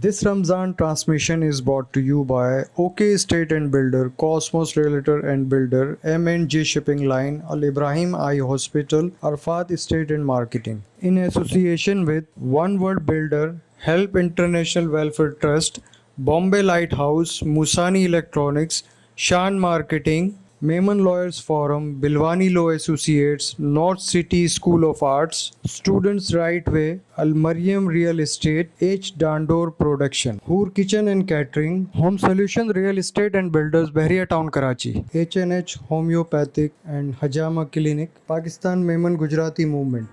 This Ramzan transmission is brought to you by OK Estate and Builder, Cosmos Realtor and Builder, M&G Shipping Line, Al Ibrahim Eye Hospital, Arfat Estate and Marketing. In association with One World Builder, Help International Welfare Trust, Bombay Lighthouse, Musani Electronics, Shan Marketing, Mehman Lawyers Forum, Bilwani Law Associates, North City School of Arts, Students Right Way, Al Mariam Real Estate, H. Dandor Production, Hoor Kitchen and Catering, Home Solution Real Estate and Builders, Bahria Town, Karachi, H&H Homeopathic and Hajama Clinic, Pakistan Mehman Gujarati Movement.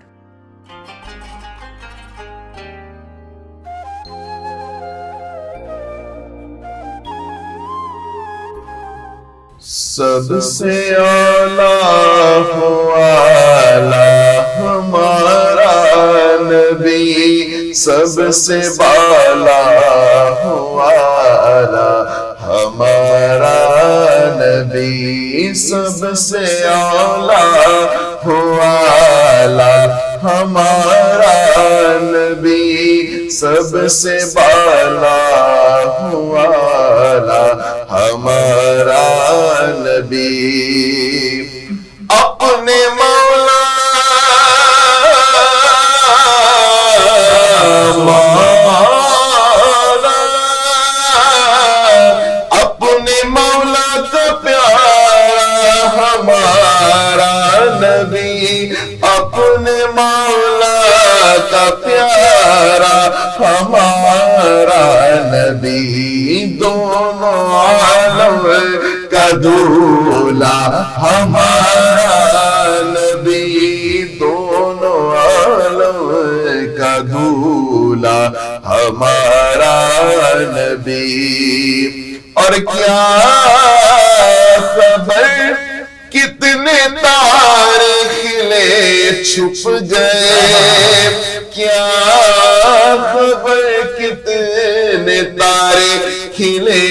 سب سے اعلیٰ والا ہمارا نبی، سب سے بالا والا ہمارا نبی، سب سے اعلیٰ والا ہمارا نبی، سب سے بالا والا ہمارا نبی، اپنے مولا اپنے مولا کا پیارا ہمارا نبی، اپنے مولا کا پیارا ہمارا نبی، دونوں عالم کا دولا ہمارا نبی، دونوں عالم کا دولا ہمارا نبی۔ اور کیا خبر کتنے تارے کھلے چھپ گئے، کیا خبر کتنے تارے کھلے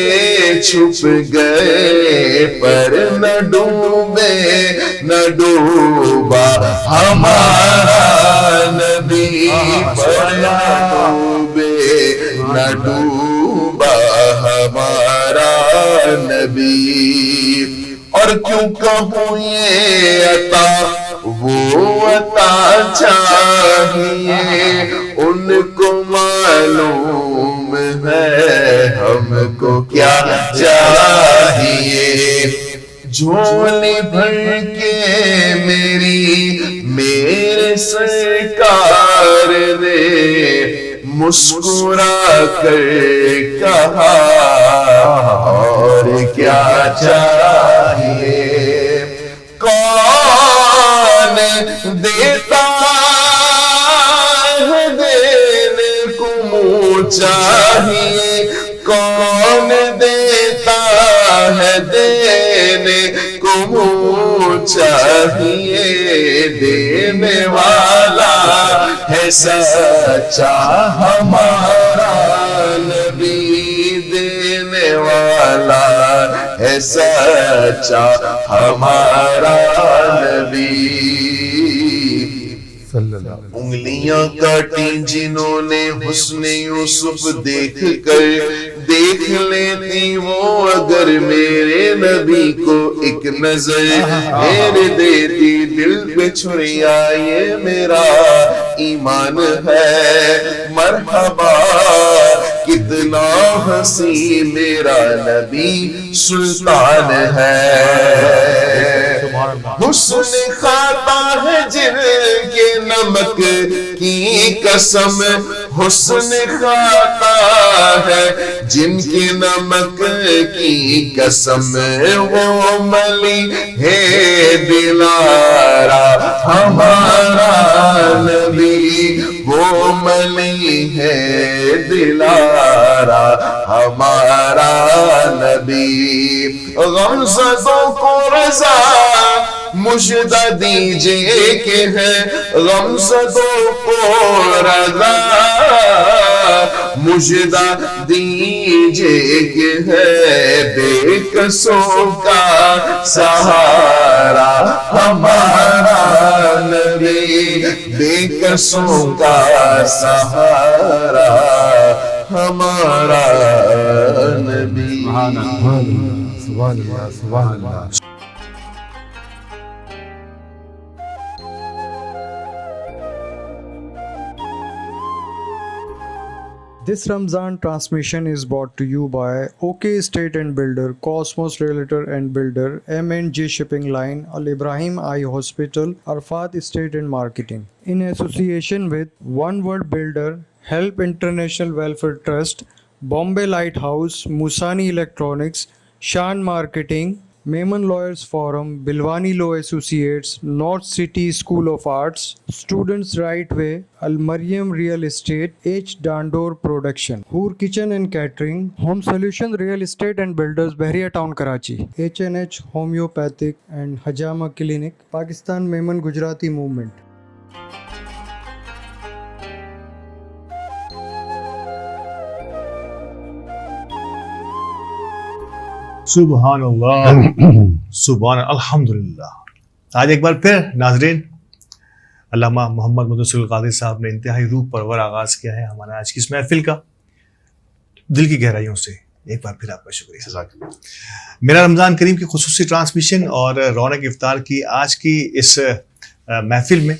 چھپ گئے، پر نہ ڈوبے نہ ڈوبا ہمارا نبی، پر نہ ڈوبے نہ ڈوبا ہمارا نبی۔ اور کیوں کہوں یہ عطا وہ عطا چاہیے، ان کو معلوم ہے ہم کو کیا چاہیے، جھولی بھر کے میرے سرکار نے مسکرا کر کہا، اور کیا چاہیے، کون دیتا ہے دینے کو منہ چاہیے، کون دیتا ہے دینے کو منہ چاہیے، دینے والا ہے سچا ہمارا نبی، دینے والا ہے سچا ہمارا نبی۔ انگلیاں کاٹی جنہوں نے حسن یوسف دیکھ کر، دیکھ لیتی وہ اگر میرے نبی کو ایک نظر، میرے دیتی دل پہ چھریا، یہ میرا ایمان ہے، مرحبا کتنا حسین میرا نبی سلطان ہے، حسن کھاتا ہے جن کے نمک کی قسم، حسن کھاتا ہے جن کے نمک کی قسم، وہ ملی ہے دلارا ہمارا نبی، وہ ملی ہے دلارا ہمارا نبی۔ غمزدوں کو رضا مجدہ دیجئے کہ ہے، غمزدوں کو رضا مجدہ دیجئے کہ ہے، بے کسوں کا سہارا ہمارا نبی، بے کسوں کا سہارا ہمارا نبی. سبحان اللہ سبحان اللہ. This Ramzan transmission is brought to you by OK Estate and Builder, Cosmos Realtor and Builder, M&J Shipping Line, Al Ibrahim Eye Hospital, Arfat Estate and Marketing. In association with One World Builder, Help International Welfare Trust, Bombay Lighthouse, Musani Electronics, Shan Marketing, Mehman Lawyers Forum, Bilwani Law Associates, North City School of Arts, Students Right Way, Al Mariam Real Estate, H. Dandor Production, Hoor Kitchen and Catering, Home Solution Real Estate and Builders, Bahria Town, Karachi, H&H Homeopathic and Hajama Clinic, Pakistan Mehman Gujarati Movement. سبحان اللہ سبحان الحمدللہ. آج ایک بار پھر ناظرین علامہ محمد مدثر القادری صاحب نے انتہائی روح پرور آغاز کیا ہے ہمارا آج کی اس محفل کا. دل کی گہرائیوں سے ایک بار پھر آپ کا شکریہ. میرا رمضان کریم کی خصوصی ٹرانسمیشن اور رونق افطار کی آج کی اس محفل میں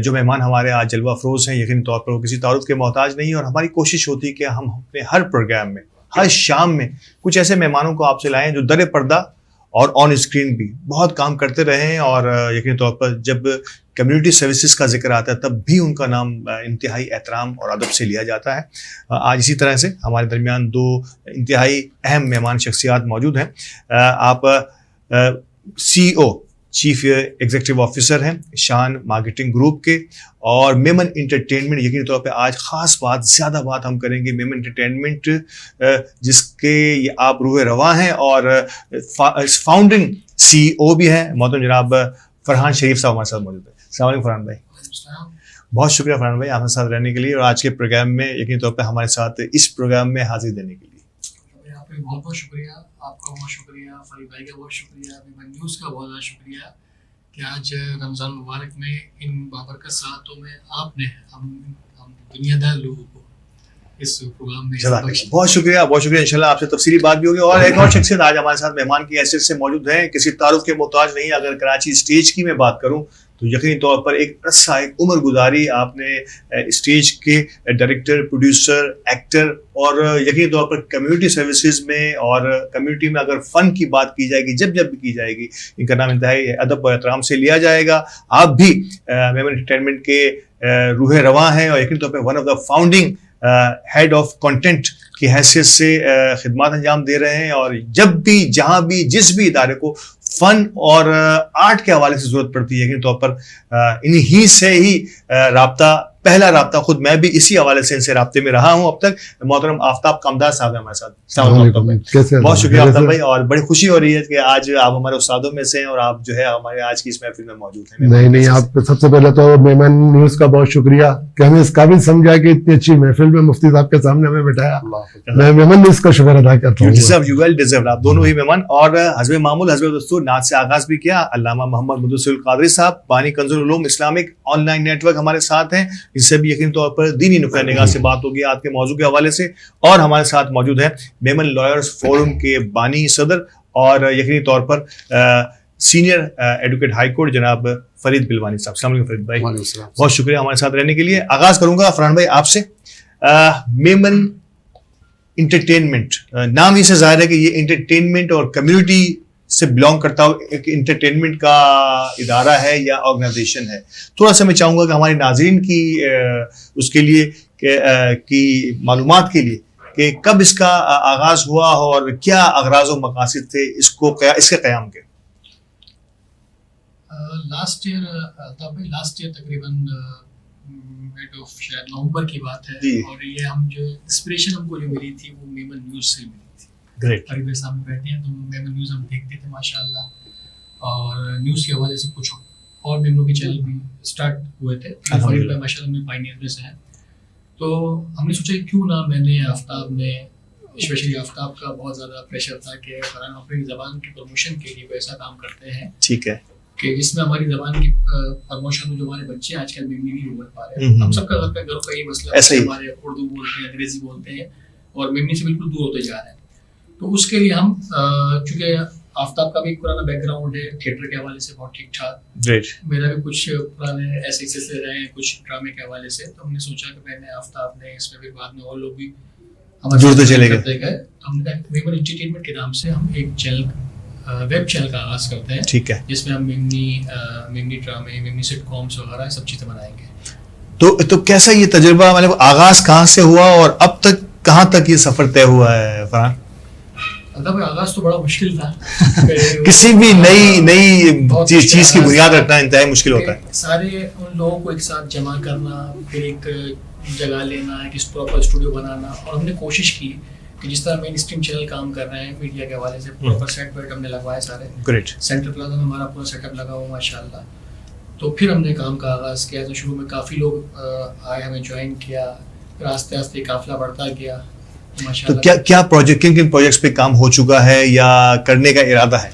جو مہمان ہمارے آج جلوہ افروز ہیں یقینی طور پر وہ کسی تعارف کے محتاج نہیں، اور ہماری کوشش ہوتی ہے کہ ہم اپنے ہر پروگرام میں ہر شام میں کچھ ایسے مہمانوں کو آپ سے لائیں جو در پردہ اور آن اسکرین بھی بہت کام کرتے رہے ہیں، اور یقینی طور پر جب کمیونٹی سروسز کا ذکر آتا ہے تب بھی ان کا نام انتہائی احترام اور ادب سے لیا جاتا ہے. آج اسی طرح سے ہمارے درمیان دو انتہائی اہم مہمان شخصیات موجود ہیں. آپ سی او چیف ایگزیکٹو آفیسر ہیں شان مارکیٹنگ گروپ کے، اور میمن انٹرٹینمنٹ یقینی طور پہ آج خاص بات زیادہ بات ہم کریں گے میمن انٹرٹینمنٹ جس کے آپ روح رواں ہیں اور فاؤنڈنگ سی او بھی ہیں محترم جناب فرحان شریف صاحب ہمارے ساتھ موجود ہیں. السلام علیکم فرحان بھائی. بہت شکریہ فرحان بھائی آپ کے ساتھ رہنے کے لیے اور آج کے پروگرام میں یقینی طور پہ ہمارے ساتھ اس پروگرام میں حاضر دینے کے لیے. آپ کا بہت بہت شکریہ، آپ کا بہت شکریہ، فرید بھائی کا بہت شکریہ، میمن نیوز کا بہت زیادہ شکریہ کہ آج رمضان مبارک میں ان بابرکت ساعتوں میں آپ نے ہم دنیا دار لوگوں کو اس پروگرام میں بہت شکریہ بہت شکریہ. انشاءاللہ آپ سے تفصیلی بات بھی ہوگی. اور ایک اور شخصیت آج ہمارے ساتھ مہمان کی حیثیت سے موجود ہیں، کسی تعارف کے محتاج نہیں. اگر کراچی اسٹیج کی میں بات کروں تو یقینی طور پر ایک عرصہ ایک عمر گزاری آپ نے اسٹیج کے ڈائریکٹر پروڈیوسر ایکٹر اور یقینی طور پر کمیونٹی سروسز میں اور کمیونٹی میں اگر فن کی بات کی جائے گی جب بھی کی جائے گی ان کا نام انتہائی ادب اور احترام سے لیا جائے گا. آپ بھی میمن انٹرٹینمنٹ کے روح رواں ہیں اور یقینی طور پہ one of the founding head of content کی حیثیت سے خدمات انجام دے رہے ہیں. اور جب بھی جہاں بھی جس بھی ادارے کو فن اور آرٹ کے حوالے سے ضرورت پڑتی ہے یقینی طور پر انہی سے ہی رابطہ پہلا رابطہ خود میں بھی اسی حوالے سے ان سے رابطے میں رہا ہوں اب تک. محترم آفتاب قمدار صاحب ہیں ہمارے ساتھ. بہت شکریہ آفتاب بھائی اور بڑی خوشی ہو رہی ہے کہ آج آپ ہمارے استادوں میں سے ہیں اور آپ جو ہے ہمارے آج کی اس محفل میں موجود ہیں. نہیں آپ سب سے پہلے تو میمن نیوز کا بہت شکریہ کہ ہمیں اس قابل سمجھا کہ اتنی اچھی محفل میں مفتی صاحب کے سامنے ہمیں بٹھایا. میں میمن نیوز کا شکر ادا کرتا ہوں. یو ویل ڈیزروڈ آپ دونوں ہی مہمان. اور حسب معمول حسب دستور نعت سے آغاز بھی کیا. علامہ محمد مدثر القادری صاحب بانی Kanz al-Uloom Islamic online network ہمارے ساتھ ہیں. اس سے بھی یقینی طور پر دینی نقطہ نگاہ سے بات ہوگی آج کے موضوع کے حوالے سے. اور ہمارے ساتھ موجود ہیں میمن لائرز فورم کے بانی صدر اور یقینی طور پر سینئر ایڈوکیٹ ہائی کورٹ جناب فرید بلوانی صاحب. السلام علیکم فرید بھائی. بہت شکریہ ہمارے ساتھ رہنے کے لیے. آغاز کروں گا فرحان بھائی آپ سے. میمن انٹرٹینمنٹ نام ہی سے ظاہر ہے کہ یہ انٹرٹینمنٹ اور کمیونٹی سے بلانگ کرتا ہو ایک انٹرٹینمنٹ کا ادارہ ہے یا آرگنائزیشن ہے. تھوڑا سا میں چاہوں گا کہ ہمارے ناظرین کی اس کے لیے کی معلومات کے لیے کہ کب اس کا آغاز ہوا اور کیا اغراض و مقاصد تھے اس کے قیام کے. لاسٹ ایئر تقریباً میڈ آف شاید نومبر کی بات ہے. اور یہ ہم جو انسپریشن ہم کو جو ملی تھی وہ میمن نیوز سے ملی تھی. فرید بھائی سامنے بیٹھے ہیں تو میمن نیوز ہم دیکھتے تھے ماشاء اللہ, اور نیوز کے حوالے سے کچھ اور میمنوں کے چینل بھی اسٹارٹ ہوئے تھے. فرید بھائی ماشاء اللہ میں پائنیئر میں سے ہیں, تو ہم نے سوچا کیوں نہ میں نے آفتاب نے اسپیشلی آفتاب کا بہت زیادہ پریشر تھا کہ فرحان اپنی زبان کی پروموشن کے لیے وہ ایسا کام کرتے ہیں ٹھیک ہے کہ جس میں ہماری زبان کی پروموشن جو ہمارے بچے آج کل میمنی نہیں بول پا رہے ہیں. ہم سب کا گھروں کا یہ مسئلہ ہے, ہمارے اردو بولتے ہیں, انگریزی بولتے ہیں اور میمنی سے بالکل دور ہوتے جا رہے ہیں. تو اس کے لیے ہم چونکہ آفتاب کا بھی ایک پرانا بیک گراؤنڈ ہے تھیٹر کے حوالے سے بہت ٹھیک ٹھاک, میرا بھی کچھ پرانے ایسے سلسلے رہے ہیں کچھ ڈرامے کے حوالے سے, تو ہم نے سوچا کہ میں نے آفتاب نے اس میں پھر بعد میں اور لوگ بھی جڑتے چلے گئے. ہم نے میمن انٹرٹینمنٹ کے نام سے ہم ایک چینل ویب چینل کا آغاز کرتے ہیں, ٹھیک ہے, جس میں ہم میمنی ڈرامے, میمنی سٹ کامس وغیرہ سب چیزیں بنائیں گے. تو کیسا یہ تجربہ, مطلب آغاز کہاں سے ہوا اور اب تک کہاں تک یہ سفر طے ہوا ہے فرحان؟ آغاز تو بڑا مشکل تھا. کسی بھی نئی چیز کی بنیاد رکھنا انتہائی مشکل ہوتا ہے. سارے ان لوگوں کو ایک ساتھ جمع کرنا, پھر ایک جگہ لینا, ایک پراپر اسٹوڈیو بنانا, اور ہم نے کوشش کی کہ جس طرح مین اسٹریم چینل کام کر رہے ہیں میڈیا کے حوالے سے پراپر سیٹ ویٹ ہم نے لگوائے سارے. گریٹ. سینٹرل پلازا میں ہمارا پورا سیٹ اپ لگا ہوا ماشاء اللہ. تو پھر ہم نے کام کا آغاز کیا. تو شروع میں کافی لوگ آئے, ہمیں جوائن کیا, پھر آہستہ آہستہ قافلہ بڑھتا گیا. تو کیا پروجیکٹ, کن پروجیکٹس پہ کام ہو چکا ہے یا کرنے کا ارادہ ہے؟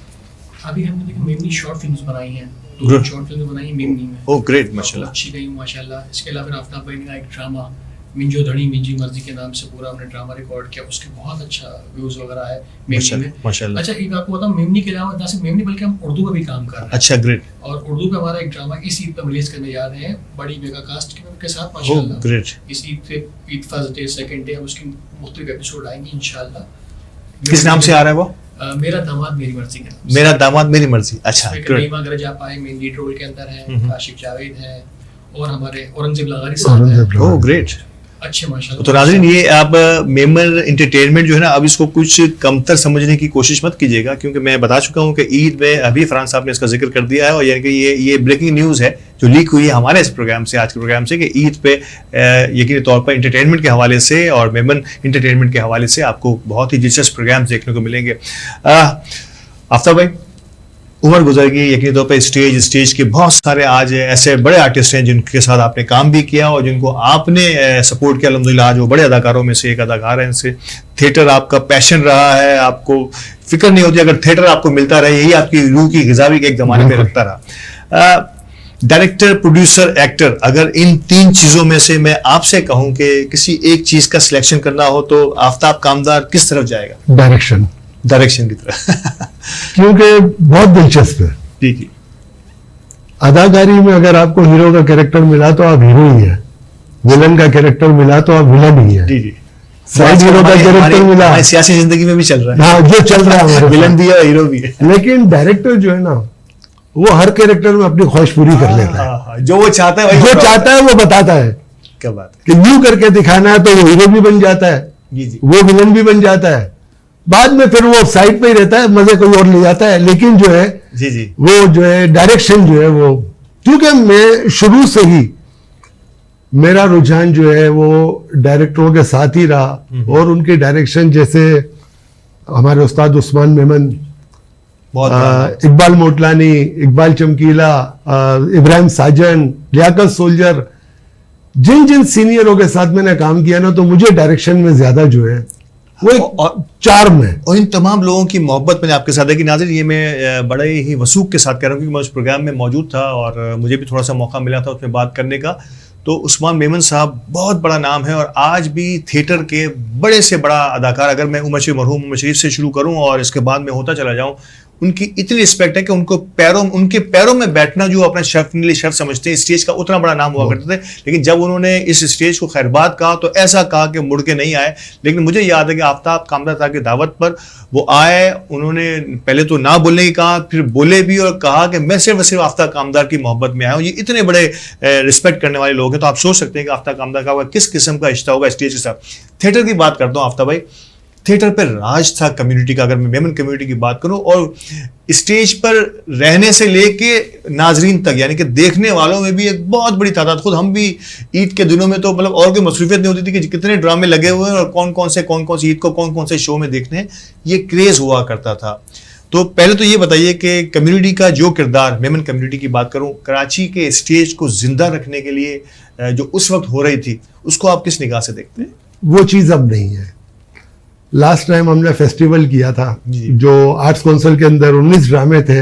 ابھی ہم نے میمنی شارٹ فلمس بنائی ہیں, 2 شارٹ فلمیں بنائی ہیں میمنی میں. اوہ گریٹ, ماشاءاللہ, اچھی گئی ماشاء اللہ. اس کے علاوہ آفتاب بھائی نے ایک ڈرامہ منجو دھڑی منجی مرضی کے نام سے پورا ہم نے ڈرامہ ریکارڈ کیا, اس کے بہت اچھا ویوز وغیرہ ہے میمنی میں ماشاءاللہ. اچھا ایک آپ کو بتاؤں, میمنی کے علاوہ نہ صرف میمنی بلکہ ہم اردو پہ بھی کام کر رہے ہیں. اچھا گریٹ. اور اردو پہ ہمارا ایک ڈرامہ اس عید پہ ریلیز کرنے جا رہے ہیں بڑی میگا کاسٹ کے ساتھ ماشاء اللہ. گریٹ. اس عید پہ, عید فرسٹ ڈے سیکنڈ ڈے, ہم اس کی مختلف ایپیسوڈ آئیں گے انشاءاللہ. کس نام سے آ رہا ہے وہ؟ میرا داماد میری مرضی کے نام. میرا داماد میری مرضی. اچھا. نیما گرج آپ آئے, مین لیڈ رول کے اندر ہیں, کاشف جاوید ہیں, اور ہمارے اورنگزیب لاغاری صاحب ہیں. اوہ گریٹ. اچھے ماشاءاللہ. تو ناظرین, یہ آپ میمن انٹرٹینمنٹ جو ہے نا, اب اس کو کچھ کمتر سمجھنے کی کوشش مت کیجیے گا, کیونکہ میں بتا چکا ہوں کہ عید میں ابھی فرحان صاحب نے اس کا ذکر کر دیا ہے, اور یعنی کہ یہ بریکنگ نیوز ہے جو لیک ہوئی ہے ہمارے اس پروگرام سے, آج کے پروگرام سے, کہ عید پہ یقینی طور پر انٹرٹینمنٹ کے حوالے سے اور میمن انٹرٹینمنٹ کے حوالے سے آپ کو بہت ہی دلچسپ پروگرامز دیکھنے کو ملیں گے. آفتاب بھائی, عمر گزر گئی, یقینی طور پہ اسٹیج کے بہت سارے آج ایسے بڑے آرٹسٹ ہیں جن کے ساتھ آپ نے کام بھی کیا اور جن کو آپ نے سپورٹ کیا الحمدللہ. آج وہ بڑے اداکاروں میں سے ایک اداکار ہیں. ان سے تھیٹر آپ کا پیشن رہا ہے, آپ کو فکر نہیں ہوتی اگر تھیٹر آپ کو ملتا رہے, یہی آپ کی روح کی غذا بھی ایک زمانے پہ رکھتا رہا. ڈائریکٹر, پروڈیوسر, ایکٹر, اگر ان 3 چیزوں میں سے میں آپ سے کہوں کہ کسی ایک چیز کا سلیکشن کرنا ہو تو آفتاب کامدار کس طرف جائے گا؟ ڈائریکشن کی طرف. کیونکہ بہت دلچسپ ہے. جی جی. اداکاری میں اگر آپ کو ہیرو کا کیریکٹر ملا تو آپ ہیرو ہی ہیں, ولن کا کیریکٹر ملا تو آپ ولن ہی ہیں. جی جی. سائڈ ہیرو کا کیریکٹر ملا, سیاسی زندگی میں بھی چل رہا ہے. ہاں, جو چل رہا ہے ولن بھی ہے, ہیرو بھی ہے. لیکن ڈائریکٹر جو ہے نا, وہ ہر کیریکٹر میں اپنی خواہش پوری کر لیتا ہے. جو وہ چاہتا ہے, جو چاہتا ہے وہ بتاتا ہے. کیا بات ہے. کہ یوں کر کے دکھانا ہے تو وہ ہیرو بھی بن جاتا ہے, جی جی. وہ ولن بھی بن جاتا ہے. بعد میں پھر وہ سائڈ پہ ہی رہتا ہے, مزے کوئی اور لے جاتا ہے. لیکن جو ہے جی جی, وہ جو ہے ڈائریکشن جو ہے وہ, کیونکہ میں شروع سے ہی میرا رجحان جو ہے وہ ڈائریکٹروں کے ساتھ ہی رہا, اور ان کی ڈائریکشن جیسے ہمارے استاد عثمان میمن, اقبال موٹلانی, اقبال چمکیلا, ابراہیم ساجن, لیاقت سولجر, جن سینئروں کے ساتھ میں نے کام کیا نا, تو مجھے ڈائریکشن میں زیادہ جو ہے وہ چارم ہے. اور ان تمام لوگوں کی محبت میں نے آپ کے ساتھ ہے کہ ناظرین, یہ میں بڑے ہی وثوق کے ساتھ کہہ رہا ہوں کیونکہ میں اس پروگرام میں موجود تھا اور مجھے بھی تھوڑا سا موقع ملا تھا اس میں بات کرنے کا. تو عثمان میمن صاحب بہت بڑا نام ہے, اور آج بھی تھیٹر کے بڑے سے بڑا اداکار. اگر میں مرحوم عمر شریف سے شروع کروں اور اس کے بعد میں ہوتا چلا جاؤں, ان کی اتنی رسپیکٹ ہے کہ ان کے پیروں میں بیٹھنا جو اپنا شرف سمجھتے ہیں. اسٹیج کا اتنا بڑا نام ہوا کرتے تھے, لیکن جب انہوں نے اس اسٹیج کو خیرباد کہا تو ایسا کہا کہ مڑ کے نہیں آئے. لیکن مجھے یاد ہے کہ آفتاب کامدار صاحب کی دعوت پر وہ آئے, انہوں نے پہلے تو نہ بولنے کی کہا, پھر بولے بھی اور کہا کہ میں صرف آفتاب کامدار کی محبت میں آیا ہوں. یہ اتنے بڑے رسپیکٹ کرنے والے لوگ ہیں, تو آپ سوچ سکتے ہیں کہ آفتاب کامدار کا کس قسم کا رشتہ ہوگا اسٹیج کے ساتھ. تھیٹر کی بات کرتا ہوں آفتاب بھائی, تھیٹر پہ راج تھا کمیونٹی کا. اگر میں میمن کمیونٹی کی بات کروں, اور اسٹیج پر رہنے سے لے کے ناظرین تک, یعنی کہ دیکھنے والوں میں بھی ایک بہت بڑی تعداد. خود ہم بھی عید کے دنوں میں تو مطلب اور کوئی مصروفیت نہیں ہوتی تھی کہ کتنے ڈرامے لگے ہوئے ہیں اور کون کون سی عید کو کون سے شو میں دیکھنے ہیں, یہ کریز ہوا کرتا تھا. تو پہلے تو یہ بتائیے کہ کمیونٹی کا جو کردار, میمن کمیونٹی کی بات کروں, کراچی کے اسٹیج کو زندہ رکھنے کے لیے جو اس وقت ہو رہی تھی, اس کو آپ کس نگاہ سے دیکھتے ہیں؟ وہ چیز اب نہیں ہے. لاسٹ ٹائم ہم نے فیسٹیول کیا تھا جو آرٹس کونسل کے اندر 19 ڈرامے تھے,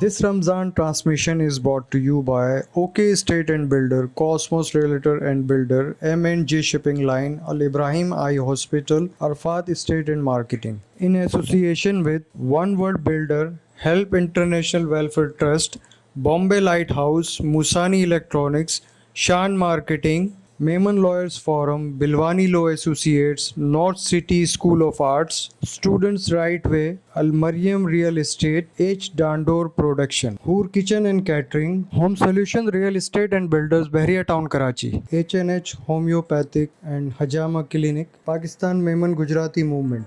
This Ramzan transmission is brought to you by OK Estate and Builder, Cosmos Realtor and Builder, M&J Shipping Line, Al Ibrahim Eye Hospital, Arfat Estate and Marketing. In association with One World Builder, Help International Welfare Trust, Bombay Lighthouse, Musani Electronics, Shan Marketing, Mehman Lawyers Forum, Bilwani Law Associates, North City School of Arts, Students Right Way, Al Mariam Real Estate, H. Dandor Production, Hoor Kitchen and Catering, Home Solution Real Estate and Builders, Bahria Town, Karachi, H&H Homeopathic and Hajama Clinic, Pakistan Mehman Gujarati Movement.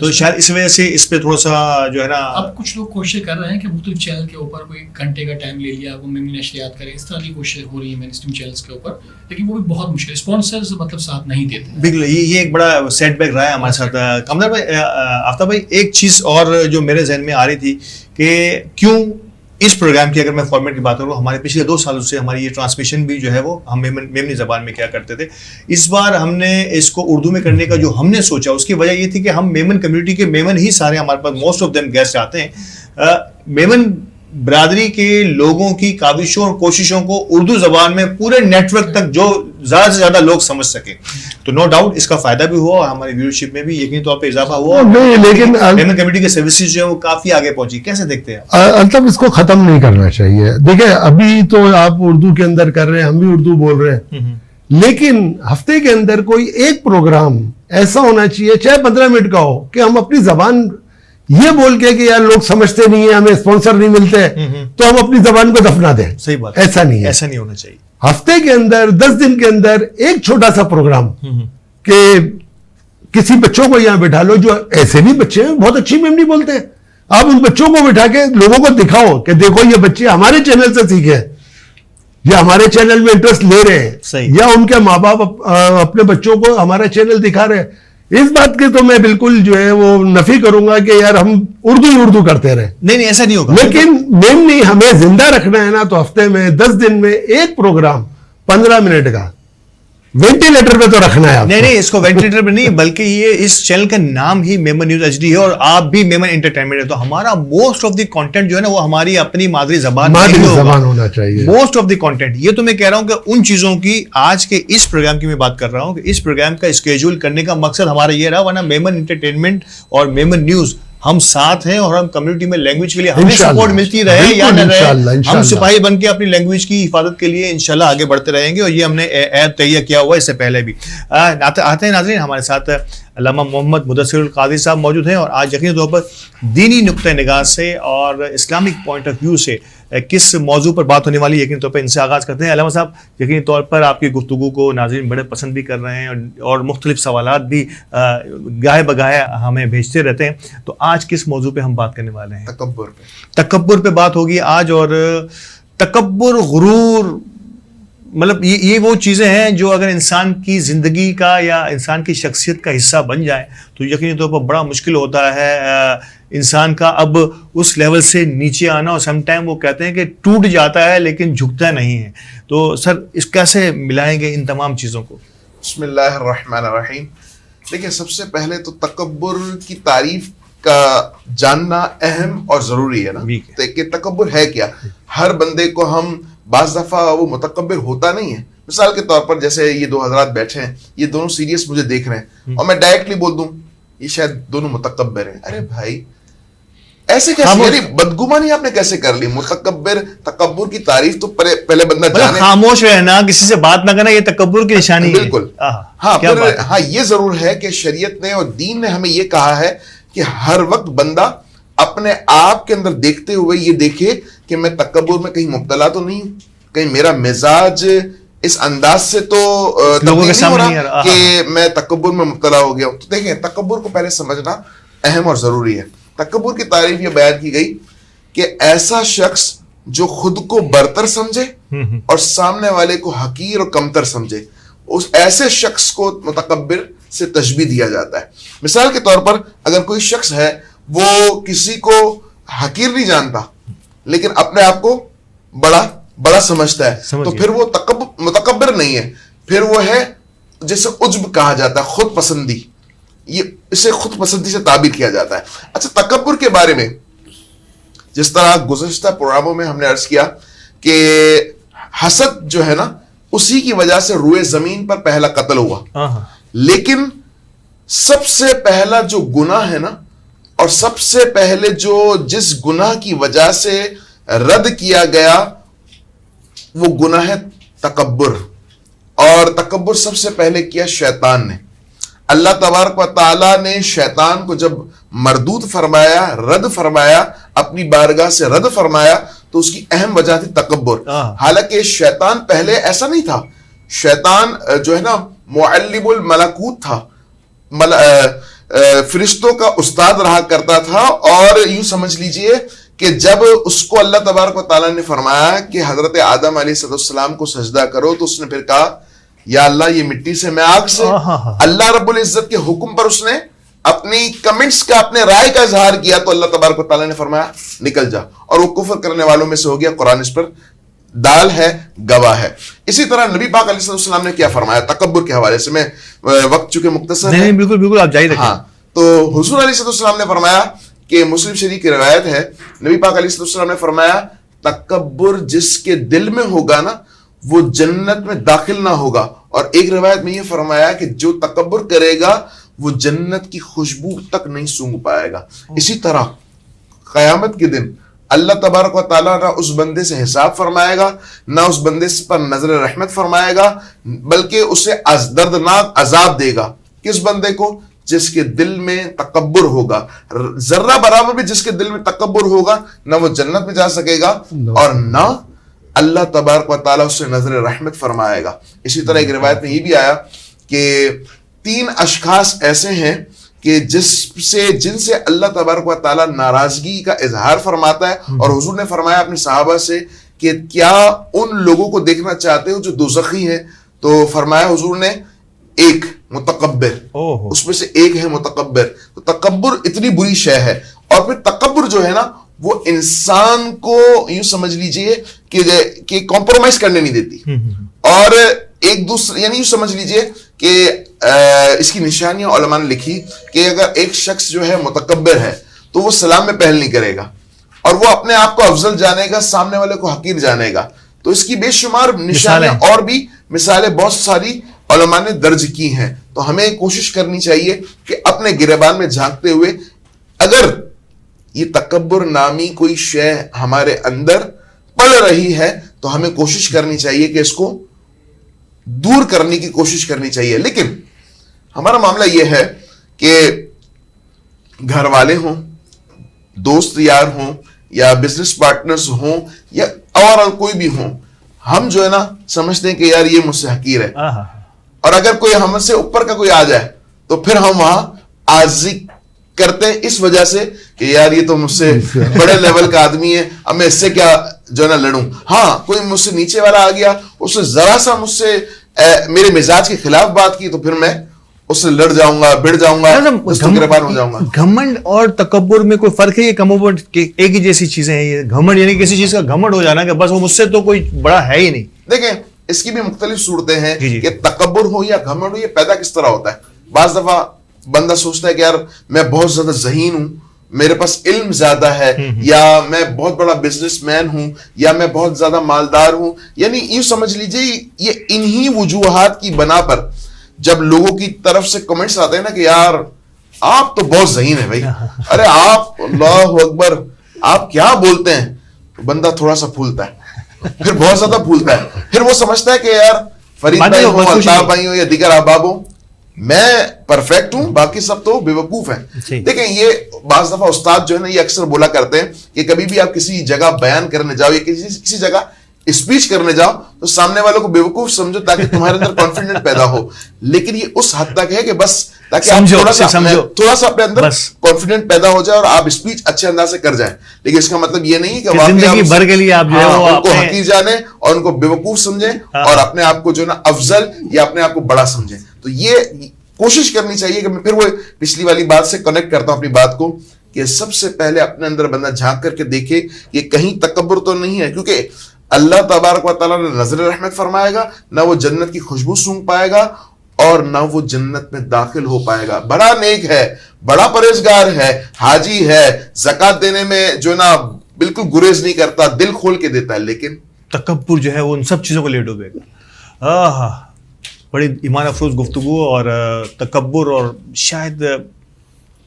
تو شاید اس وجہ سے اس پہ تھوڑا سا جو ہے نا اب کچھ لوگ کوشش کر رہے ہیں کہ مختلف چینل کے اوپر کوئی گھنٹے کا ٹائم لے لیا وہ میمن نشریات کرے, اس طرح کی کوشش ہو رہی ہے مین اسٹریم چینلس کے اوپر, لیکن وہ بھی بہت مشکل, اسپانسرز مطلب ساتھ نہیں دیتے. بالکل یہ ایک بڑا سیٹ بیک رہا ہے ہمارے ساتھ. قمر بھائی, آفتاب بھائی, ایک چیز اور جو میرے ذہن میں آ رہی تھی کہ کیوں اس پروگرام کی اگر میں فارمیٹ کی بات کروں, ہمارے پچھلے 2 سالوں سے ہماری یہ ٹرانسمیشن بھی جو ہے وہ ہم میمنی زبان میں کیا کرتے تھے. اس بار ہم نے اس کو اردو میں کرنے کا جو ہم نے سوچا اس کی وجہ یہ تھی کہ ہم میمن کمیونٹی کے میمن ہی سارے ہمارے پاس موسٹ آف دیم گیسٹ آتے ہیں. میمن برادری کے لوگوں کی کاوشوں اور کوششوں کو اردو زبان میں پورے نیٹ ورک تک جو زیادہ سے زیادہ لوگ سمجھ سکیں, تو نو ڈاؤٹ اس کا فائدہ بھی ہوا اور ہماری ویورشپ میں بھی یقینی طور پہ اضافہ ہوا. لیکن میمن کمیونٹی کے سروسز جو ہیں وہ کافی آگے پہنچی. کیسے دیکھتے ہیں الطف, اس کو ختم نہیں کرنا چاہیے. دیکھیں ابھی تو آپ اردو کے اندر کر رہے ہیں, ہم بھی اردو بول رہے ہیں, لیکن ہفتے کے اندر کوئی ایک پروگرام ایسا ہونا چاہیے چاہے 15 منٹ کا ہو کہ ہم اپنی زبان یہ بول کے کہ یار لوگ سمجھتے نہیں ہیں, ہمیں اسپانسر نہیں ملتے تو ہم اپنی زبان کو دفنا دیں. صحیح بات, ایسا نہیں ہے, ایسا نہیں ہونا چاہیے. ہفتے کے اندر 10 دن کے اندر ایک چھوٹا سا پروگرام کہ کسی بچوں کو یہاں بٹھا لو, جو ایسے بھی بچے ہیں بہت اچھی میمنی بولتے ہیں, آپ ان بچوں کو بٹھا کے لوگوں کو دکھاؤ کہ دیکھو یہ بچے ہمارے چینل سے سیکھے ہیں, یہ ہمارے چینل میں انٹرسٹ لے رہے ہیں, یا ان کے ماں باپ اپنے بچوں کو ہمارا چینل دکھا رہے ہیں. اس بات کے تو میں بالکل جو ہے وہ نفی کروں گا کہ یار ہم اردو کرتے رہے. نہیں ایسا نہیں ہوگا, لیکن میمنی ہمیں زندہ رکھنا ہے نا, تو ہفتے میں 10 دن میں ایک پروگرام 15 منٹ کا وینٹیلیٹر پہ تو رکھنا ہے. نہیں اس کو وینٹیلیٹر پہ نہیں, بلکہ یہ اس چینل کا نام ہی میمن نیوز ایچ ڈی ہے اور آپ بھی میمن انٹرٹینمنٹ ہے, تو ہمارا موسٹ آف دی کانٹینٹ جو ہے نا وہ ہماری اپنی مادری زبان ہونا چاہیے. موسٹ آف دی کانٹینٹ یہ تو میں کہہ رہا ہوں کہ ان چیزوں کی آج کے اس پروگرام کی میں بات کر رہا ہوں کہ اس پروگرام کا اسکیڈول کرنے کا مقصد ہمارا یہ رہا, ورنہ میمن انٹرٹینمنٹ اور میمن نیوز ہم ساتھ ہیں اور ہم کمیونٹی میں لینگویج کے لیے ہمیں سپورٹ ملتی رہے یا نہ رہے, ہم سپاہی بن کے اپنی لینگویج کی حفاظت کے لیے انشاءاللہ آگے بڑھتے رہیں گے, اور یہ ہم نے عہد تہیہ کیا ہوا اس سے پہلے بھی. آتے ہیں ناظرین, ہمارے ساتھ علامہ محمد مدثر القادری صاحب موجود ہیں, اور آج یقینی طور پر دینی نقطہ نگاہ سے اور اسلامک پوائنٹ آف ویو سے کس موضوع پر بات ہونے والی یقینی طور پر ان سے آغاز کرتے ہیں. علامہ صاحب, یقینی طور پر آپ کی گفتگو کو ناظرین بڑے پسند بھی کر رہے ہیں اور مختلف سوالات بھی گاہے بگاہے ہمیں بھیجتے رہتے ہیں, تو آج کس موضوع پہ ہم بات کرنے والے ہیں؟ تکبر پہ بات ہوگی آج. اور تکبر, غرور, مطلب یہ وہ چیزیں ہیں جو اگر انسان کی زندگی کا یا انسان کی شخصیت کا حصہ بن جائے تو یقینی طور پر بڑا مشکل ہوتا ہے انسان کا اب اس لیول سے نیچے آنا, اور سم ٹائم وہ کہتے ہیں کہ ٹوٹ جاتا ہے لیکن جھکتا نہیں ہے. تو سر اس کیسے ملائیں گے ان تمام چیزوں کو؟ بسم اللہ الرحمن الرحیم. دیکھیں, سب سے پہلے تو تکبر کی تعریف کا جاننا اہم اور ضروری ہے نا, کہ تکبر ہے کیا. ہر بندے کو ہم بعض دفعہ وہ متکبر ہوتا نہیں ہے. مثال کے طور پر جیسے یہ 2 حضرات بیٹھے ہیں, یہ دونوں سیریس مجھے دیکھ رہے ہیں اور میں ڈائریکٹلی بول دوں یہ شاید دونوں متکبر ہیں. ارے بھائی ایسے کیسے, یعنی بدگمانی آپ نے کیسے کر لی؟ متکبر, تکبر کی تعریف تو پہلے بندہ جانے. خاموش رہنا, کسی سے بات نہ کرنا, یہ تکبر کی نشانی ہے. بالکل. ہاں یہ ضرور ہے کہ شریعت نے اور دین نے ہمیں یہ کہا ہے کہ ہر وقت بندہ اپنے آپ کے اندر دیکھتے ہوئے یہ دیکھے کہ میں تکبر میں کہیں مبتلا تو نہیں ہوں, کہیں میرا مزاج اس انداز سے تو تبدیل نہیں ہو رہا کہ میں تکبر میں مبتلا ہو گیا ہوں. تو دیکھیں, تکبر کو پہلے سمجھنا اہم اور ضروری ہے. تکبر کی تعریف یہ بیان کی گئی کہ ایسا شخص جو خود کو برتر سمجھے اور سامنے والے کو حقیر اور کمتر سمجھے, اس ایسے شخص کو متکبر سے تشبیہ دیا جاتا ہے. مثال کے طور پر اگر کوئی شخص ہے وہ کسی کو حقیر نہیں جانتا لیکن اپنے آپ کو بڑا سمجھتا ہے, تو پھر وہ متکبر نہیں ہے, پھر وہ ہے جسے عجب کہا جاتا ہے, خود پسندی. یہ اسے خود پسندی سے تعبیر کیا جاتا ہے. اچھا, تکبر کے بارے میں جس طرح گزشتہ پروگراموں میں ہم نے عرض کیا کہ حسد جو ہے نا اسی کی وجہ سے روئے زمین پر پہلا قتل ہوا, لیکن سب سے پہلا جو گناہ ہے نا, اور سب سے پہلے جو جس گناہ کی وجہ سے رد کیا گیا وہ گناہ ہے تکبر. اور تکبر سب سے پہلے کیا شیطان نے. اللہ تبارک و تعالیٰ نے شیطان کو جب مردود فرمایا, رد فرمایا, اپنی بارگاہ سے رد فرمایا, تو اس کی اہم وجہ تھی تکبر. حالانکہ شیطان پہلے ایسا نہیں تھا. شیطان جو ہے نا معلم الملکوت تھا, فرشتوں کا استاد رہا کرتا تھا. اور یوں سمجھ لیجئے کہ جب اس کو اللہ تبارک و تعالیٰ نے فرمایا کہ حضرت آدم علیہ السلام کو سجدہ کرو, تو اس نے پھر کہا یا اللہ یہ مٹی سے میں آگ سے. اللہ رب العزت کے حکم پر اس نے اپنی کمنٹس کا, اپنے رائے کا اظہار کیا, تو اللہ تبارک و تعالیٰ نے فرمایا نکل جا, اور وہ کفر کرنے والوں میں سے ہو گیا. قرآن اس پر دال ہے, گواہ ہے. اسی طرح نبی پاک علیہ السلام نے کیا فرمایا تکبر کے حوالے سے, میں وقت چونکہ مختصر ہے, بالکل آپ جاری رکھیں. ہاں, تو حضور علیہ السلام نے فرمایا کہ مسلم شریف کی روایت ہے, نبی پاک علیہ السلام نے فرمایا تکبر جس کے دل میں ہوگا نا وہ جنت میں داخل نہ ہوگا. اور ایک روایت میں یہ فرمایا کہ جو تکبر کرے گا وہ جنت کی خوشبو تک نہیں سونگھ پائے گا. اسی طرح قیامت کے دن اللہ تبارک و تعالیٰ نہ اس بندے سے حساب فرمائے گا, نہ اس بندے پر نظر رحمت فرمائے گا, بلکہ اسے دردناک عذاب دے گا. کس بندے کو؟ جس کے دل میں تکبر ہوگا. ذرہ برابر بھی جس کے دل میں تکبر ہوگا نہ وہ جنت میں جا سکے گا اور نہ اللہ تبارک و تعالیٰ اس سے نظر رحمت فرمائے گا. اسی طرح ایک روایت میں یہ بھی آیا کہ 3 اشخاص ایسے ہیں کہ جن سے اللہ تبارک و تعالیٰ ناراضگی کا اظہار فرماتا ہے. اور حضور نے فرمایا اپنے صحابہ سے کہ کیا ان لوگوں کو دیکھنا چاہتے ہو جو دوزخی ہیں؟ تو فرمایا حضور نے ایک متکبر, اس میں سے ایک ہے متکبر. تو تکبر اتنی بری شے ہے. اور پھر تکبر جو ہے نا وہ انسان کو یوں سمجھ لیجئے کہ کمپرومائز کرنے نہیں دیتی. اور ایک دوسرے یعنی یوں سمجھ لیجئے کہ اس کی نشانیاں علماء نے لکھی کہ اگر ایک شخص جو ہے متکبر ہے تو وہ سلام میں پہل نہیں کرے گا, اور وہ اپنے آپ کو افضل جانے گا, سامنے والے کو حقیر جانے گا. تو اس کی بے شمار نشانیاں اور بھی مثالیں بہت ساری علماء نے درج کی ہیں. تو ہمیں کوشش کرنی چاہیے کہ اپنے گریبان میں جھانکتے ہوئے اگر یہ تکبر نامی کوئی شے ہمارے اندر پڑ رہی ہے تو ہمیں کوشش کرنی چاہیے کہ اس کو دور کرنے کی کوشش کرنی چاہیے. لیکن ہمارا معاملہ یہ ہے کہ گھر والے ہوں, دوست یار ہوں, یا بزنس پارٹنرز ہوں, یا اور کوئی بھی ہوں, ہم جو ہے نا سمجھتے ہیں کہ یار یہ مجھ سے حقیر ہے. اور اگر کوئی ہم سے اوپر کا کوئی آ جائے تو پھر ہم وہاں عاجزی کرتے ہیں اس وجہ سے کہ یار یہ تو مجھ سے بڑے لیول کا آدمی ہے, اب میں اس سے کیا جو ہے نا لڑوں. ہاں, کوئی مجھ سے نیچے والا آ گیا, اس سے ذرا سا مجھ سے میرے مزاج کے خلاف بات کی تو پھر میں اس سے لڑ جاؤں گا, بھڑ جاؤں گا, اس کو گرفتار ہو جاؤں گا. گھمنڈ اور تکبر میں کوئی فرق ہے؟ یہ کموبٹ ایک ہی جیسی چیزیں ہیں. یہ گھمنڈ یعنی کسی چیز کا گھمنڈ ہو جانا کہ بس وہ مجھ سے تو کوئی بڑا ہے ہی نہیں. دیکھیں اس کی بھی مختلف صورتیں ہیں کہ تکبر ہو یا گھمنڈ ہو یہ پیدا کس طرح ہوتا ہے. بعض دفعہ بندہ سوچتا ہے کہ یار میں بہت زیادہ ذہین ہوں, میرے پاس علم زیادہ ہے, یا میں بہت بڑا بزنس مین ہوں, یا میں بہت زیادہ مالدار ہوں. یعنی یوں سمجھ لیجئے یہ انہی وجوہات کی بنا پر جب لوگوں کی طرف سے کمنٹس آتے ہیں نا کہ یار آپ تو بہت ذہین ہیں بھائی, ارے آپ اللہ اکبر آپ کیا بولتے ہیں, تو بندہ تھوڑا سا پھولتا ہے, پھر بہت زیادہ پھولتا ہے. پھر وہ سمجھتا ہے کہ یار فرید بھائی ہو, الطاف بھائی ہو, یا دیگر احباب ہو, میں پرفیکٹ ہوں, باقی سب تو بے وقوف ہیں. دیکھیں یہ بعض دفعہ استاد جو ہے نا یہ اکثر بولا کرتے ہیں کہ کبھی بھی آپ کسی جگہ بیان کرنے جاؤ یا کسی جگہ اسپیچ کرنے جاؤ تو سامنے والوں کو بے وقوف سمجھو تاکہ تمہارے اندر کانفیڈنٹ پیدا ہو. لیکن یہ اس حد تک ہے کہ بس تاکہ آپ تھوڑا سا اپنے اندر کانفیڈنٹ پیدا ہو جائے اور آپ اسپیچ اچھے انداز سے کر جائیں. لیکن اس کا مطلب یہ نہیں کہ زندگی بھر کے لیے آپ جو ہے ان کو حقیر جانیں اور ان کو بے وقوف سمجھیں اور اپنے آپ کو جو ہے نا افضل یا اپنے آپ کو بڑا سمجھیں. تو یہ کوشش کرنی چاہیے کہ میں پھر وہ پچھلی والی بات سے کنیکٹ کرتا ہوں اپنی بات کو کہ سب سے پہلے اپنے اندر بندہ جھانک کر کے دیکھے کہ کہیں تکبر تو نہیں ہے, کیونکہ اللہ تبارک و تعالیٰ نے نظر رحمت فرمائے گا, نہ وہ جنت کی خوشبو سونگھ پائے گا اور نہ وہ جنت میں داخل ہو پائے گا. بڑا نیک ہے, بڑا پرہیزگار ہے, حاجی ہے, زکوٰۃ دینے میں جو نا بالکل گریز نہیں کرتا, دل کھول کے دیتا ہے, لیکن تکبر جو ہے وہ ان سب چیزوں کو لے ڈوبے گا. بڑی ایمان افروز گفتگو اور تکبر, اور شاید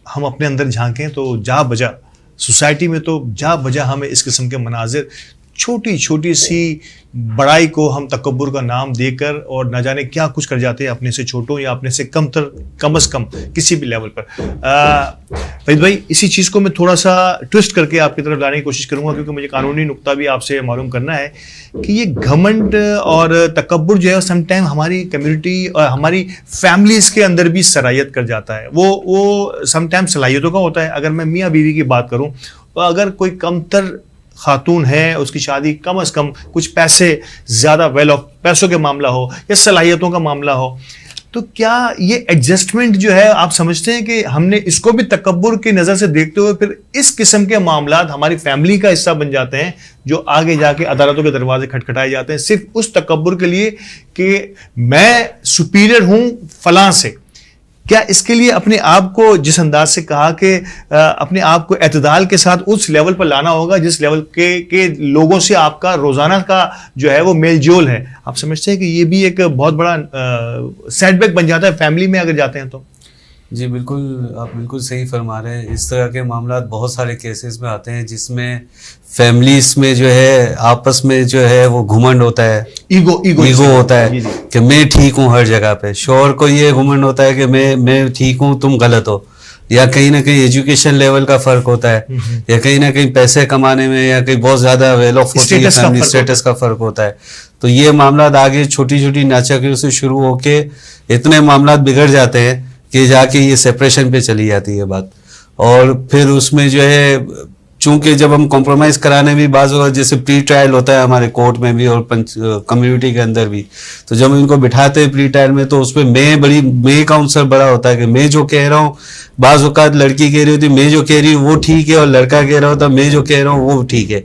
ہم اپنے اندر جھانکیں تو جا بجا سوسائٹی میں تو جا بجا ہمیں اس قسم کے مناظر, چھوٹی چھوٹی سی بڑائی کو ہم تکبر کا نام دے کر اور نہ جانے کیا کچھ کر جاتے ہیں اپنے سے چھوٹوں یا اپنے سے کم از کم کسی بھی لیول پر. فرید بھائی اسی چیز کو میں تھوڑا سا ٹوسٹ کر کے آپ کی طرف لانے کی کوشش کروں گا, کیونکہ مجھے قانونی نقطہ بھی آپ سے معلوم کرنا ہے کہ یہ گھمنڈ اور تکبر جو ہے سم ٹائم ہماری کمیونٹی اور ہماری فیملیز کے اندر بھی سرایت کر جاتا ہے. وہ سم ٹائم صلاحیتوں کا ہوتا ہے. اگر میں میاں بیوی کی بات کروں تو اگر کوئی کمتر خاتون ہے, اس کی شادی کم از کم کچھ پیسے زیادہ ویل آف پیسوں کے معاملہ ہو یا صلاحیتوں کا معاملہ ہو, تو کیا یہ ایڈجسٹمنٹ جو ہے آپ سمجھتے ہیں کہ ہم نے اس کو بھی تکبر کی نظر سے دیکھتے ہوئے پھر اس قسم کے معاملات ہماری فیملی کا حصہ بن جاتے ہیں جو آگے جا کے عدالتوں کے دروازے کھٹکھٹائے جاتے ہیں صرف اس تکبر کے لیے کہ میں سپیریئر ہوں فلاں سے؟ کیا اس کے لیے اپنے آپ کو جس انداز سے کہا کہ اپنے آپ کو اعتدال کے ساتھ اس لیول پر لانا ہوگا جس لیول کے لوگوں سے آپ کا روزانہ کا جو ہے وہ میل جول ہے, آپ سمجھتے ہیں کہ یہ بھی ایک بہت بڑا سیٹ بیک بن جاتا ہے فیملی میں اگر جاتے ہیں تو؟ جی بالکل, آپ بالکل صحیح فرما رہے ہیں. اس طرح کے معاملات بہت سارے کیسز میں آتے ہیں جس میں فیملیز میں جو ہے آپس میں جو ہے وہ گھمنڈ ہوتا ہے, ایگو ہوتا ہے کہ میں ٹھیک ہوں ہر جگہ پہ. شوہر کو یہ گھمنڈ ہوتا ہے کہ میں ٹھیک ہوں تم غلط ہو, یا کہیں نہ کہیں ایجوکیشن لیول کا فرق ہوتا ہے, یا کہیں نہ کہیں پیسے کمانے میں یا کہیں بہت زیادہ ویل آف ہوتی ہے فیملی اسٹیٹس کا فرق ہوتا ہے. تو یہ معاملات آگے چھوٹی چھوٹی ناچاکیوں سے شروع ہو کے اتنے معاملات بگڑ جاتے ہیں کہ جا کے یہ سپریشن پہ چلی جاتی ہے بات. اور پھر اس میں جو ہے چونکہ جب ہم کمپرومائز کرانے بھی بعض اوقات جیسے پری ٹرائل ہوتا ہے ہمارے کورٹ میں بھی اور کمیونٹی کے اندر بھی, تو جب ان کو بٹھاتے ہیں پری ٹرائل میں تو اس پہ میں کا عنصر بڑا ہوتا ہے کہ میں جو کہہ رہا ہوں, بعض اوقات لڑکی کہہ رہی ہوتی میں جو کہہ رہی ہوں وہ ٹھیک ہے, اور لڑکا کہہ رہا ہوتا میں جو کہہ رہا ہوں وہ ٹھیک ہے,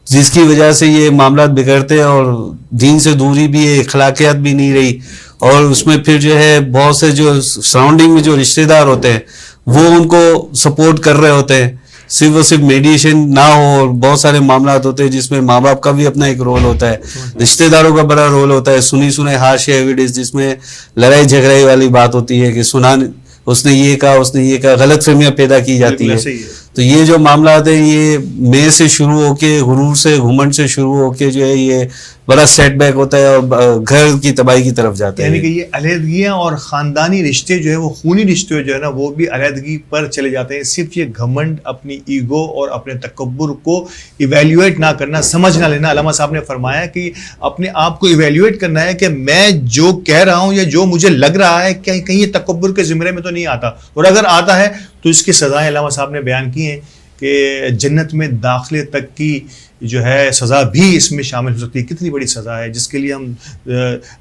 جس کی وجہ سے یہ معاملات بگڑتے ہیں اور دین سے دوری بھی ہے, اخلاقیات بھی نہیں رہی. اور اس میں پھر جو ہے بہت سے جو سراؤنڈنگ میں جو رشتے دار ہوتے ہیں وہ ان کو سپورٹ کر رہے ہوتے ہیں, صرف اور صرف میڈیشن نہ ہو. اور بہت سارے معاملات ہوتے ہیں جس میں ماں باپ کا بھی اپنا ایک رول ہوتا ہے, رشتے داروں کا بڑا رول ہوتا ہے, سنے ہارش ایویڈنس جس میں لڑائی جھگڑائی والی بات ہوتی ہے کہ اس نے یہ کہا, غلط فہمیاں پیدا کی جاتی ہے. تو یہ جو معاملات ہیں یہ میں سے شروع ہو کے غرور سے گھمنڈ سے شروع ہو کے جو ہے یہ بڑا سیٹ بیک ہوتا ہے اور گھر کی تباہی کی طرف جاتا ہے. یعنی کہ یہ علیحدگیاں اور خاندانی رشتے جو ہے وہ خونی رشتے جو ہے نا وہ بھی علیحدگی پر چلے جاتے ہیں. صرف یہ گھمنڈ, اپنی ایگو اور اپنے تکبر کو ایویلیویٹ نہ کرنا, سمجھ نہ لینا. علامہ صاحب نے فرمایا کہ اپنے آپ کو ایویلیویٹ کرنا ہے کہ میں جو کہہ رہا ہوں یا جو مجھے لگ رہا ہے کہ کہیں یہ تکبر کے زمرے میں تو نہیں آتا, اور اگر آتا ہے تو اس کی سزائیں علامہ صاحب نے بیان کی ہیں کہ جنت میں داخلے تک کی جو ہے سزا بھی اس میں شامل ہو سکتی ہے. کتنی بڑی سزا ہے جس کے لیے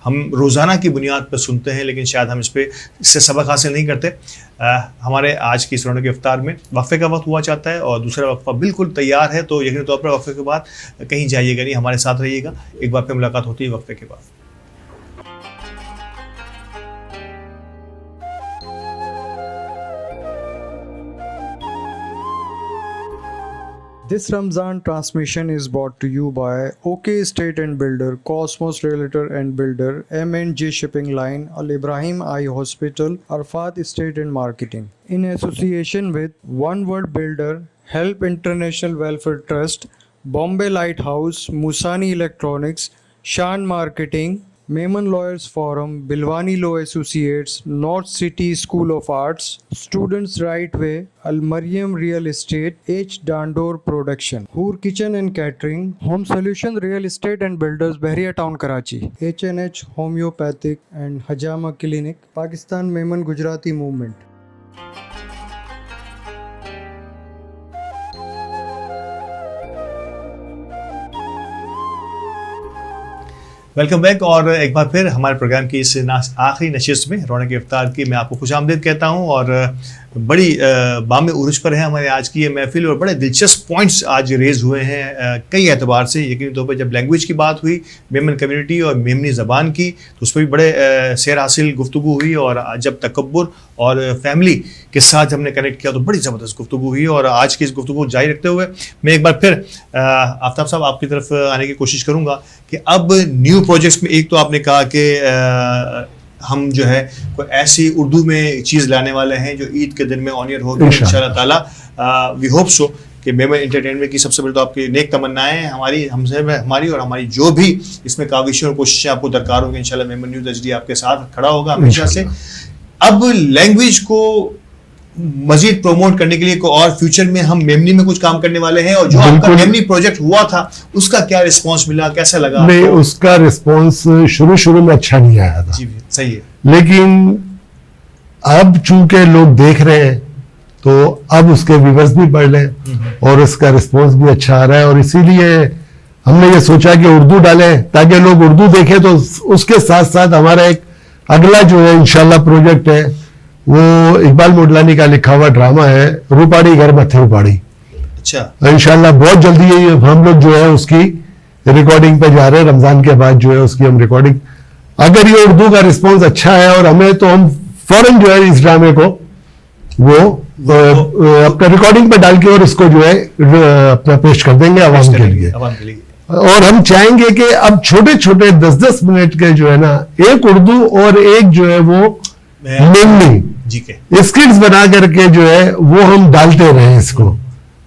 ہم روزانہ کی بنیاد پر سنتے ہیں, لیکن شاید ہم اس سے سبق حاصل نہیں کرتے. ہمارے آج کی اس رونق افطار میں وقفے کا وقت ہوا چاہتا ہے اور دوسرا وقفہ بالکل تیار ہے, تو یقینی طور پر وقفے کے بعد کہیں جائیے گا نہیں, ہمارے ساتھ رہیے گا. ایک بار پھر ملاقات ہوتی ہے وقفے کے بعد. This Ramzan transmission is brought to you by OK Estate and Builder, Cosmos Realtor and Builder, M&J Shipping Line, Al Ibrahim Eye Hospital, Arfat Estate and Marketing. In association with One World Builder, Help International Welfare Trust, Bombay Lighthouse, Musani Electronics, Shan Marketing, Mehman Lawyers Forum, Bilwani Law Associates, North City School of Arts, Students Right Way, Al Mariam Real Estate, H. Dandor Production, Hoor Kitchen and Catering, Home Solution Real Estate and Builders, Bahria Town, Karachi, H&H Homeopathic and Hajama Clinic, Pakistan Mehman Gujarati Movement. Welcome back. اور ایک بار پھر ہمارے programme کی اس آخری نشست میں رونق افطار کی میں آپ کو خوش آمدید کہتا ہوں. اور بڑی بام عروج پر ہے ہمارے آج کی یہ محفل, اور بڑے دلچسپ پوائنٹس آج ریز ہوئے ہیں کئی اعتبار سے. یقینی طور پر جب لینگویج کی بات ہوئی, میمن کمیونٹی اور میمنی زبان کی, تو اس پہ بھی بڑے سیر حاصل گفتگو ہوئی. اور جب تکبر اور فیملی کے ساتھ ہم نے کنیکٹ کیا تو بڑی زبردست گفتگو ہوئی. اور آج کی اس گفتگو جاری رکھتے ہوئے میں ایک بار پھر آفتاب صاحب آپ کی طرف آنے کی کوشش کروں گا کہ اب نیو پروجیکٹس میں ایک تو آپ نے کہا کہ ہم جو ہے کوئی ایسی اردو میں چیز لانے والے ہیں جو عید کے دن میں آن ایئر ہوگی انشاءاللہ تعالیٰ. وی ہوپ سو کہ میمن انٹرٹینمنٹ کی سب سے پہلے تو آپ کی نیک تمنائیں ہماری اور ہماری جو بھی اس میں کاوشیں اور کوششیں آپ کو درکار ہوں گی, انشاءاللہ میمن نیوز HD آپ کے ساتھ کھڑا ہوگا ہمیشہ سے. اب لینگویج کو مزید پروموٹ کرنے کے لیے اور فیوچر میں ہم میمنی میں کچھ کام کرنے والے ہیں, اور جو آپ کا میمنی پروجیکٹ ہوا تھا اس کا کیا رسپانس ملا, کیسا لگا؟ نہیں, اس کا رسپانس شروع میں اچھا نہیں آیا تھا. جی صحیح ہے. لیکن اب چونکہ لوگ دیکھ رہے ہیں تو اب اس کے ویورز بھی بڑھ رہے ہیں اور اس کا رسپانس بھی اچھا آ رہا ہے, اور اسی لیے ہم نے یہ سوچا کہ اردو ڈالیں تاکہ لوگ اردو دیکھیں. تو اس کے ساتھ ساتھ ہمارا ایک اگلا جو ہے انشاءاللہ پروجیکٹ ہے, وہ اقبال موڈلانی کا لکھا ہوا ڈرامہ ہے, روپاڑی گھر متھے اپاڑی. اچھا, انشاءاللہ بہت جلدی ہم لوگ جو ہے اس کی ریکارڈنگ پہ جا رہے ہیں. رمضان کے بعد جو ہے اس کی ہم ریکارڈنگ, اگر یہ اردو کا رسپانس اچھا ہے اور ہمیں, تو ہم فوراً جو ہے اس ڈرامے کو وہ اپنا ریکارڈنگ پہ ڈال کے اور اس کو جو ہے اپنا پیش کر دیں گے عوام کے لیے. اور ہم چاہیں گے کہ اب چھوٹے چھوٹے 10-10 منٹ کے جو ہے نا, ایک اردو اور ایک جو ہے وہ میمنی اسکرپٹس بنا کر کے جو ہے وہ ہم ڈالتے رہیں اس کو,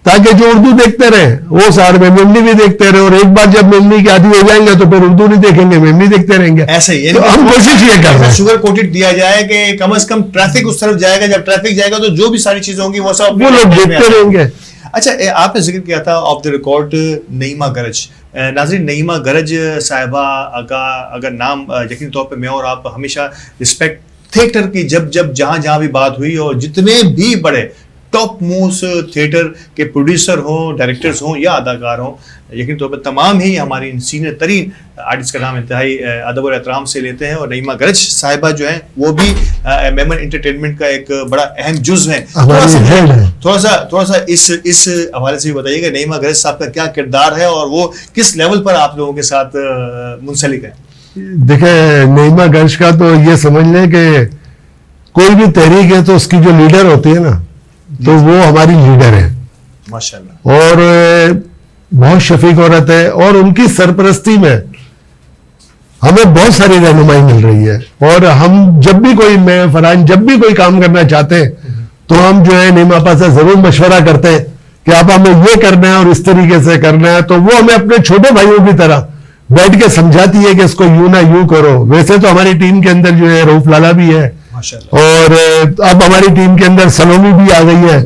تاکہ جو اردو دیکھتے رہیں وہ ساتھ میں میمنی بھی دیکھتے رہے, اور ایک بار جب میمنی کے عادی ہو جائیں گے تو پھر اردو نہیں دیکھیں گے, میمنی دیکھتے رہیں گے. ایسے ہی ہم کوشش یہ کر رہے ہیں شوگر کوٹڈ دیا جائے کہ کم از کم ٹریفک اس طرف جائے گا, جب ٹریفک جائے گا تو جو بھی ساری چیزیں ہوں گی وہ سب وہ لوگ دیکھتے رہیں گے. اچھا, آپ نے ذکر کیا تھا آف دا ریکارڈ نعیمہ گرج. ناظرین, نعیمہ گرج صاحبہ کا اگر نام یقینی طور پہ میں اور آپ ہمیشہ رسپیکٹ تھیٹر کی جب جہاں بھی بات ہوئی, اور جتنے بھی بڑے ٹاپ موسٹ تھیٹر کے پروڈیوسر ہوں, ڈائریکٹرز ہوں یا اداکار ہوں, یقینی طور پر تمام ہی ہماری سینئر ترین آرٹسٹ کا نام انتہائی ادب اور احترام سے لیتے ہیں. اور نعیمہ گرج صاحبہ جو ہیں وہ بھی میمن انٹرٹینمنٹ کا ایک بڑا اہم جزو ہیں. تھوڑا سا اس حوالے سے بھی بتائیے کہ نعیمہ گرج صاحب کا کیا کردار ہے اور وہ کس لیول پر آپ لوگوں کے ساتھ منسلک ہے. دیکھیں, نعیمہ گرج کا تو یہ سمجھ لیں کہ کوئی بھی تحریک ہے تو اس کی جو لیڈر ہوتی ہے نا, تو وہ ہماری لیڈر ہے ماشاءاللہ, اور بہت شفیق عورت ہے, اور ان کی سرپرستی میں ہمیں بہت ساری رہنمائی مل رہی ہے. اور ہم جب بھی کوئی, میں فرحان, جب بھی کوئی کام کرنا چاہتے ہیں تو ہم جو ہے نعیمہ آپا سے ضرور مشورہ کرتے ہیں کہ آپ ہمیں یہ کرنا ہے اور اس طریقے سے کرنا ہے. تو وہ ہمیں اپنے چھوٹے بھائیوں کی طرح بیٹھ کے سمجھاتی ہے کہ اس کو یوں نہ یوں کرو. ویسے تو ہماری ٹیم کے اندر جو ہے رؤف لالا بھی ہے, اور اب ہماری ٹیم کے اندر سلومی بھی آ گئی ہے,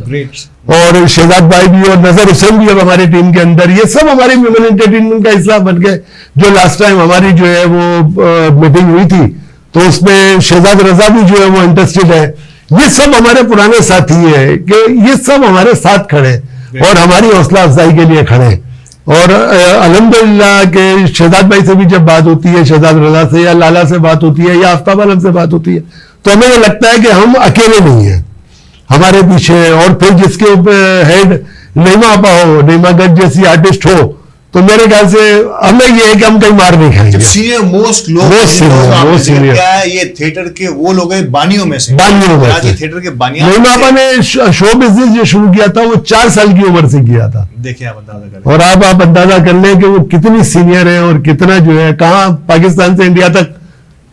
اور شہزاد بھائی بھی, اور نظر حسین بھی اب ہماری ٹیم کے اندر. یہ سب ہماری میمن انٹرٹینمنٹ کا حصہ بن گئے. جو لاسٹ ٹائم ہماری جو ہے وہ میٹنگ ہوئی تھی تو اس میں شہزاد رضا بھی جو ہے وہ انٹرسٹڈ ہے. یہ سب ہمارے پرانے ساتھی ہیں کہ یہ سب ہمارے ساتھ کھڑے اور ہماری حوصلہ افزائی کے لیے کھڑے. اور الحمدللہ کہ شہزاد بھائی سے بھی جب بات ہوتی ہے, شہزاد رضا سے یا لالا سے بات ہوتی ہے یا آفتاب عالم سے بات ہوتی ہے, تو ہمیں یہ لگتا ہے کہ ہم اکیلے نہیں ہیں, ہمارے پیچھے. اور پھر جس کے ہیڈ نعیمہ آپا ہو, نعیمہ گرج جیسی آرٹسٹ ہو, تو میرے خیال سے ہمیں یہ ہے کہ ہم کہیں مار نہیں کھائیں گے. سینئر موسٹ لوگ کیا ہے, یہ تھیٹر کے وہ لوگ ہیں بانیوں میں سے, تھیٹر کے بانیاں. نعیمہ آپا نے شو بزنس جو شروع کیا تھا وہ 4 سال کی عمر سے کیا تھا. دیکھیں آپ اندازہ کریں, اور آپ اندازہ کر لیں کہ وہ کتنی سینئر ہیں اور کتنا جو ہے, کہاں پاکستان سے انڈیا تک,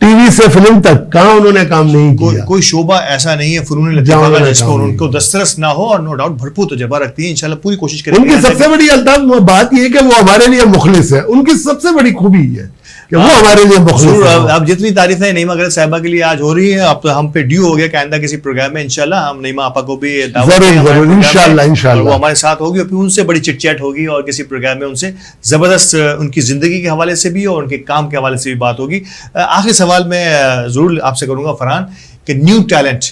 ٹی وی سے فلم تک, کہاں انہوں نے کام نہیں کیا. کوئی شعبہ ایسا نہیں ہے فنون لطیفہ کا جس کو ان کو دسترس نہ ہو, اور نو ڈاؤٹ بھرپور تجربہ رکھتی ہے. انشاءاللہ پوری کوشش کریں گے. ان کی سب سے بڑی الطاف بات یہ ہے کہ وہ ہمارے لیے مخلص ہے. ان کی سب سے بڑی خوبی ہے کہ وہ ہمارے لیے مخلص ہے. اب جتنی تعریفیں نعیمہ گرج صاحبہ کے لیے آج ہو رہی ہیں, اب تو ہم پہ ڈیو ہو گیا کہ آئندہ کسی پروگرام میں انشاءاللہ ہم نعیمہ آپا کو بھی ضرور انشاءاللہ وہ ہمارے ساتھ ہوگی, اور پھر ان سے بڑی چٹ چیٹ ہوگی, اور کسی پروگرام میں ان سے زبردست ان کی زندگی کے حوالے سے بھی اور ان کے کام کے حوالے سے بھی بات ہوگی. آخری سوال میں ضرور آپ سے کروں گا فرحان, کہ نیو ٹیلنٹ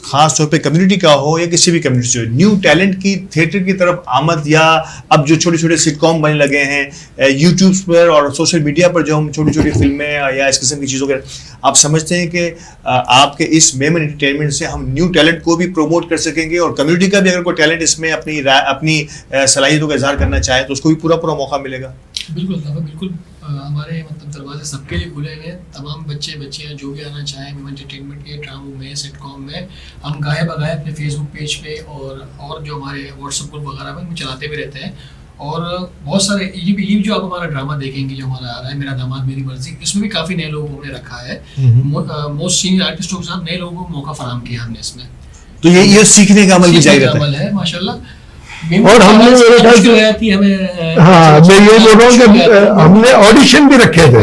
خاص طور پہ کمیونٹی کا ہو یا کسی بھی کمیونٹی سے, نیو ٹیلنٹ کی تھیٹر کی طرف آمد, یا اب جو چھوٹے چھوٹے سٹ کام بننے لگے ہیں یوٹیوب پر اور سوشل میڈیا پر, جو ہم چھوٹی چھوٹی فلمیں یا اس قسم کی چیزوں کے, آپ سمجھتے ہیں کہ آپ کے اس میمن انٹرٹینمنٹ سے ہم نیو ٹیلنٹ کو بھی پروموٹ کر سکیں گے, اور کمیونٹی کا بھی اگر کوئی ٹیلنٹ اس میں اپنی صلاحیتوں کا اظہار کرنا چاہے تو اس کو بھی پورا موقع ملے گا؟ بالکل ہمارے مطلب دروازے سب کے لیے کھلے ہوئے ہیں. تمام بچیاں جو بھی آنا چاہیں میمن انٹرٹینمنٹ کے ڈراموں میں, سیٹ کام میں, ہم گاہے بگاہے اپنے فیس بک پیج پہ اور جو ہمارے واٹس ایپ گروپ وغیرہ میں چلاتے بھی رہتے ہیں. اور بہت سارے یہ جو آپ ہمارا ڈرامہ دیکھیں گے جو ہمارا آ رہا ہے میرا داماد میری مرضی, اس میں بھی کافی نئے لوگوں نے رکھا ہے. موسٹ سینئر آرٹسٹوں کے ساتھ نئے لوگوں کو موقع فراہم کیا ہم نے اس میں. تو یہ سیکھنے کا عمل بھی جاری عمل ہے ماشاء اللہ. اور ہم نے میرے خیال سے, ہاں میں یہ بول رہا ہوں کہ ہم نے آڈیشن بھی رکھے تھے,